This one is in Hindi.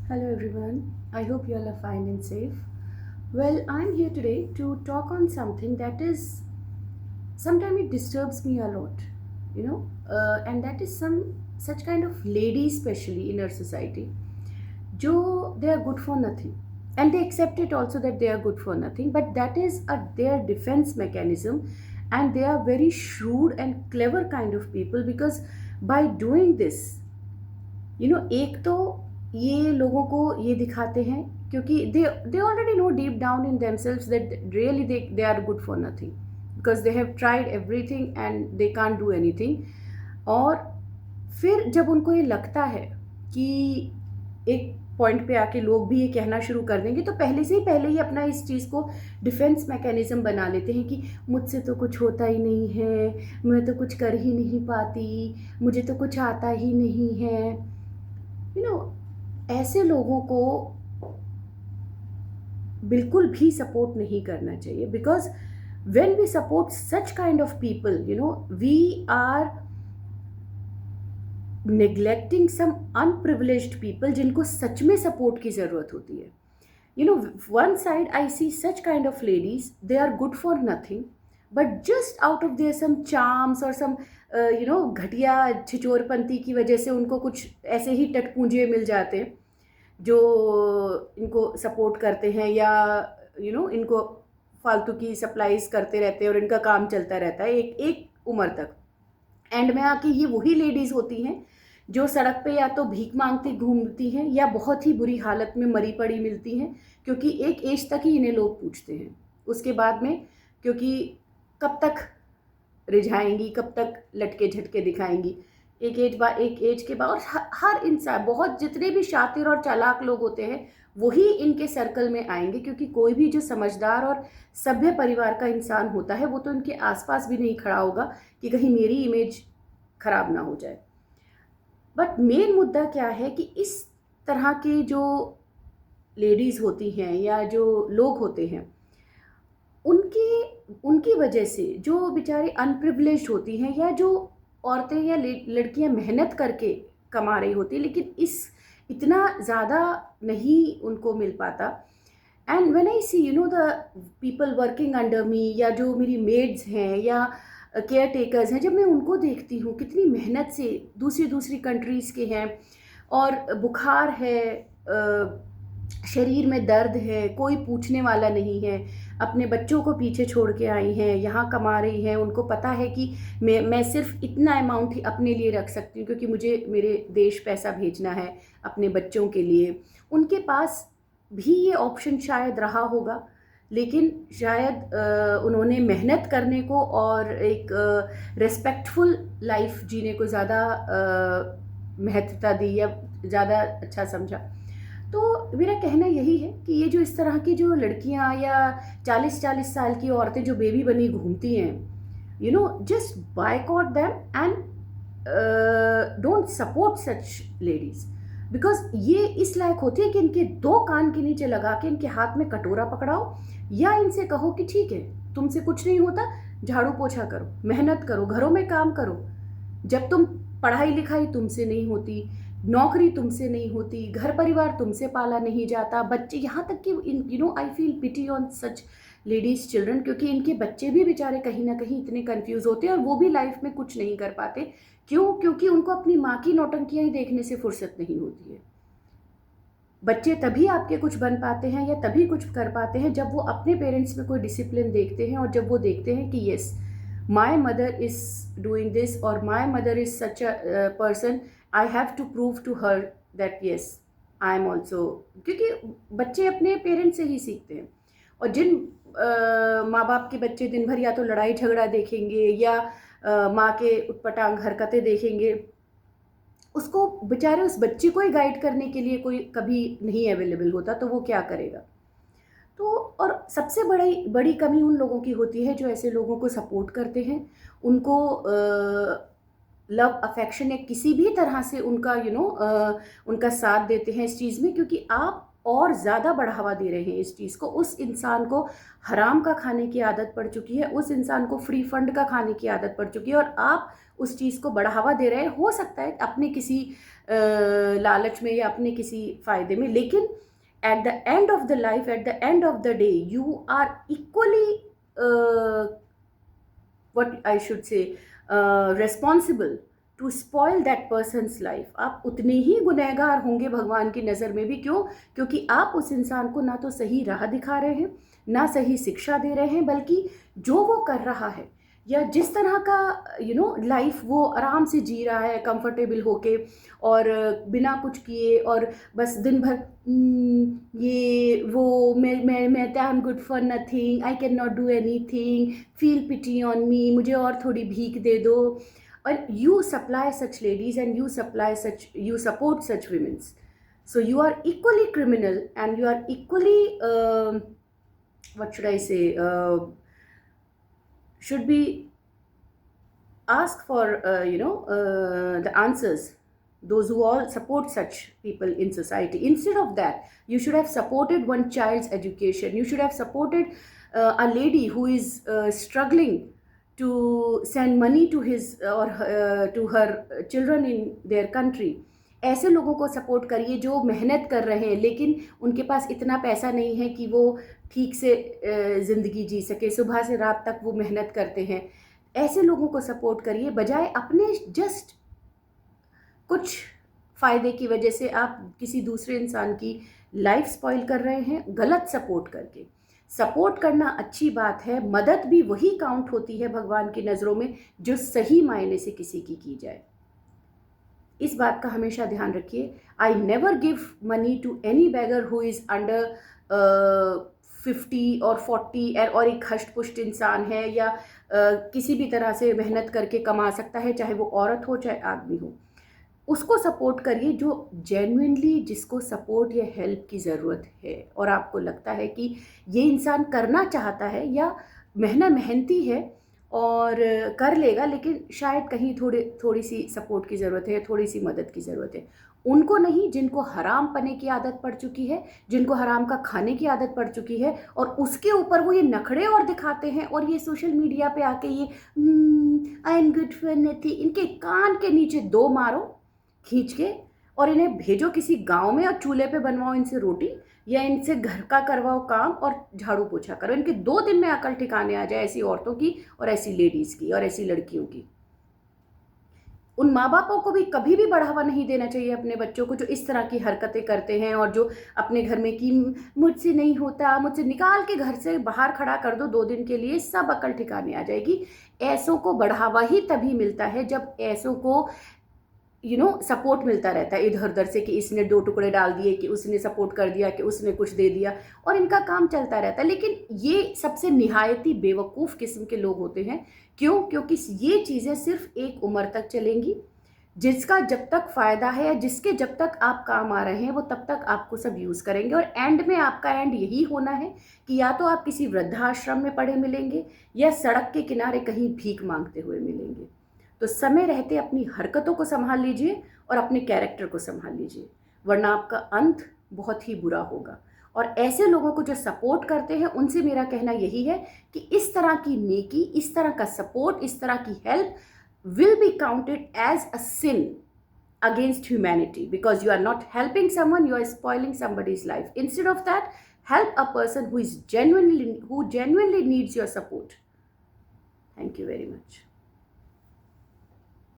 Hello everyone, I hope you all are fine and safe. Well, I'm here today to talk on something that is sometimes it disturbs me a lot, and that is some such kind of ladies, especially in our society, Joe, they are good for nothing. And they accept it also that they are good for nothing, but that is their defense mechanism, and they are very shrewd and clever kind of people because by doing this एक तो ये लोगों को ये दिखाते हैं क्योंकि they already know deep down in themselves that really they are good for nothing because they have tried everything and they can't do anything. और फिर जब उनको ये लगता है कि एक पॉइंट पे आके लोग भी ये कहना शुरू कर देंगे तो पहले ही अपना इस चीज़ को डिफेंस मैकेनिज्म बना लेते हैं कि मुझसे तो कुछ होता ही नहीं है, मैं तो कुछ कर ही नहीं पाती, मुझे तो कुछ आता ही नहीं है। यू नो ऐसे लोगों को बिल्कुल भी सपोर्ट नहीं करना चाहिए because when we support such kind of people, we are neglecting some unprivileged people जिनको सच में सपोर्ट की ज़रूरत होती है। One side I see such kind of ladies, they are good for nothing, but just out of their some charms or some घटिया छिचोरपंती की वजह से उनको कुछ ऐसे ही टटपूंजे मिल जाते हैं जो इनको सपोर्ट करते हैं या इनको फालतू की सप्लाईज करते रहते हैं और इनका काम चलता रहता है एक एक उम्र तक। एंड में आके ये वही लेडीज़ होती हैं जो सड़क पे या तो भीख मांगती घूमती हैं या बहुत ही बुरी हालत में मरी पड़ी मिलती हैं क्योंकि एक एज तक ही इन्हें लोग पूछते हैं। उसके बाद में क्योंकि कब तक रिझाएंगी, कब तक लटके झटके दिखाएंगी, एक एज के बाद। और हर इंसान, बहुत जितने भी शातिर और चालाक लोग होते हैं वही इनके सर्कल में आएंगे क्योंकि कोई भी जो समझदार और सभ्य परिवार का इंसान होता है वो तो इनके आसपास भी नहीं खड़ा होगा कि कहीं मेरी इमेज खराब ना हो जाए। बट मेन मुद्दा क्या है कि इस तरह के जो लेडीज़ होती हैं या जो लोग होते हैं उनकी उनकी वजह से जो बेचारे अनप्रिविलेज्ड होती हैं या जो औरतें या लड़कियां मेहनत करके कमा रही होती लेकिन इतना ज़्यादा नहीं उनको मिल पाता। And when I see the people working under मी या जो मेरी मेड्स हैं या केयर टेकर्स हैं, जब मैं उनको देखती हूँ कितनी मेहनत से दूसरी दूसरी कंट्रीज़ के हैं और बुखार है, शरीर में दर्द है, कोई पूछने वाला नहीं है, अपने बच्चों को पीछे छोड़ के आई हैं, यहाँ कमा रही हैं, उनको पता है कि मैं सिर्फ इतना अमाउंट ही अपने लिए रख सकती हूँ क्योंकि मुझे मेरे देश पैसा भेजना है अपने बच्चों के लिए। उनके पास भी ये ऑप्शन शायद रहा होगा लेकिन शायद उन्होंने मेहनत करने को और एक रिस्पेक्टफुल लाइफ जीने को ज़्यादा महत्वता दी या ज़्यादा अच्छा समझा। तो मेरा कहना यही है कि ये जो इस तरह की जो लड़कियां या 40-40 साल की औरतें जो बेबी बनी घूमती हैं, just boycott them and don't support such ladies because ये इस लायक होती है कि इनके 2 कान के नीचे लगा के इनके हाथ में कटोरा पकड़ाओ या इनसे कहो कि ठीक है तुमसे कुछ नहीं होता, झाड़ू पोछा करो, मेहनत करो, घरों में काम करो। जब तुम पढ़ाई लिखाई तुमसे नहीं होती, नौकरी तुमसे नहीं होती, घर परिवार तुमसे पाला नहीं जाता, बच्चे, यहाँ तक कि I feel pity on such ladies children क्योंकि इनके बच्चे भी बेचारे कहीं ना कहीं इतने कंफ्यूज होते हैं और वो भी लाइफ में कुछ नहीं कर पाते। क्यों? क्योंकि उनको अपनी माँ की नौटंकियाँ ही देखने से फुर्सत नहीं होती है। बच्चे तभी आपके कुछ बन पाते हैं या तभी कुछ कर पाते हैं जब वो अपने पेरेंट्स में कोई डिसिप्लिन देखते हैं और जब वो देखते हैं कि yes my mother is doing this और my mother is such a person, I have to prove to her that yes I am also. क्योंकि बच्चे अपने पेरेंट्स से ही सीखते हैं और जिन माँ बाप के बच्चे दिन भर या तो लड़ाई झगड़ा देखेंगे या माँ के उटपटांग हरकतें देखेंगे, उसको बेचारे उस बच्चे को ही गाइड करने के लिए कोई कभी नहीं अवेलेबल होता तो वो क्या करेगा। तो और सबसे बड़ी बड़ी कमी उन लोगों की होती है जो ऐसे लोगों को सपोर्ट करते हैं, उनको लव अफेक्शन या किसी भी तरह से उनका उनका साथ देते हैं इस चीज़ में क्योंकि आप और ज़्यादा बढ़ावा दे रहे हैं इस चीज़ को। उस इंसान को हराम का खाने की आदत पड़ चुकी है, उस इंसान को फ्री फंड का खाने की आदत पड़ चुकी है, और आप उस चीज़ को बढ़ावा दे रहे हैं। हो सकता है अपने किसी लालच में या अपने किसी फ़ायदे में, लेकिन at the end of the life, at the end of the day, you are equally what I should say responsible to spoil that person's life. आप उतने ही गुनहगार होंगे भगवान की नज़र में भी। क्यों? क्योंकि आप उस इंसान को ना तो सही राह दिखा रहे हैं, ना सही शिक्षा दे रहे हैं, बल्कि जो वो कर रहा है या जिस तरह का लाइफ वो आराम से जी रहा है कंफर्टेबल होके और बिना कुछ किए, और बस दिन भर ये वो मैं I am good for nothing, I can not do anything, feel pity on me, मुझे और थोड़ी भीख दे दो। और you supply such ladies and you support such women's. So you are equally criminal and you are equally what should I say, should be asked for the answers, those who all support such people in society. Instead of that, you should have supported one child's education. You should have supported a lady who is struggling to send money to his or to her children in their country. ऐसे लोगों को सपोर्ट करिए जो मेहनत कर रहे हैं, लेकिन उनके पास इतना पैसा नहीं है कि वो ठीक से ज़िंदगी जी सके, सुबह से रात तक वो मेहनत करते हैं। ऐसे लोगों को सपोर्ट करिए, बजाय अपने जस्ट कुछ फ़ायदे की वजह से आप किसी दूसरे इंसान की लाइफ स्पॉइल कर रहे हैं गलत सपोर्ट करके। सपोर्ट करना अच्छी बात है, मदद भी वही काउंट होती है भगवान की नज़रों में जो सही मायने से किसी की जाए। इस बात का हमेशा ध्यान रखिए। I never give money to any beggar who is under 50 और 40 और एक हष्ट पुष्ट इंसान है या किसी भी तरह से मेहनत करके कमा सकता है, चाहे वो औरत हो चाहे आदमी हो। उसको सपोर्ट करिए जो जेन्युइनली, जिसको सपोर्ट या हेल्प की ज़रूरत है और आपको लगता है कि ये इंसान करना चाहता है या मेहनती है और कर लेगा, लेकिन शायद कहीं थोड़ी सी सपोर्ट की ज़रूरत है, थोड़ी सी मदद की ज़रूरत है। उनको नहीं जिनको हराम पने की आदत पड़ चुकी है, जिनको हराम का खाने की आदत पड़ चुकी है, और उसके ऊपर वो ये नखड़े और दिखाते हैं और ये सोशल मीडिया पे आके ये आई एम गुड फॉर नथिंग, इनके कान के नीचे 2 मारो खींच के और इन्हें भेजो किसी गांव में और चूल्हे पे बनवाओ इनसे रोटी या इनसे घर का करवाओ काम और झाड़ू पोछा करो। इनके 2 दिन में अकल ठिकाने आ जाए ऐसी औरतों की और ऐसी लेडीज़ की और ऐसी लड़कियों की। उन माँ बापों को भी कभी भी बढ़ावा नहीं देना चाहिए अपने बच्चों को जो इस तरह की हरकतें करते हैं और जो अपने घर में कि मुझसे नहीं होता, मुझसे निकाल के घर से बाहर खड़ा कर दो 2 दिन के लिए, सब अकल ठिकाने आ जाएगी। ऐसों को बढ़ावा ही तभी मिलता है जब ऐसों को सपोर्ट मिलता रहता है इधर उधर से, कि इसने 2 टुकड़े डाल दिए, कि उसने सपोर्ट कर दिया, कि उसने कुछ दे दिया, और इनका काम चलता रहता है। लेकिन ये सबसे निहायती बेवकूफ़ किस्म के लोग होते हैं। क्यों? क्योंकि ये चीज़ें सिर्फ एक उम्र तक चलेंगी, जिसका जब तक फ़ायदा है या जिसके जब तक आप काम आ रहे हैं वो तब तक आपको सब यूज़ करेंगे, और एंड में आपका एंड यही होना है कि या तो आप किसी वृद्धाश्रम में पड़े मिलेंगे या सड़क के किनारे कहीं भीख मांगते हुए मिलेंगे। तो समय रहते अपनी हरकतों को संभाल लीजिए और अपने कैरेक्टर को संभाल लीजिए, वरना आपका अंत बहुत ही बुरा होगा। और ऐसे लोगों को जो सपोर्ट करते हैं उनसे मेरा कहना यही है कि इस तरह की नेकी, इस तरह का सपोर्ट, इस तरह की help will be counted as a sin against humanity, because you are not helping someone, you are spoiling somebody's life. Instead of that, help a person who genuinely needs your support. Thank you very much.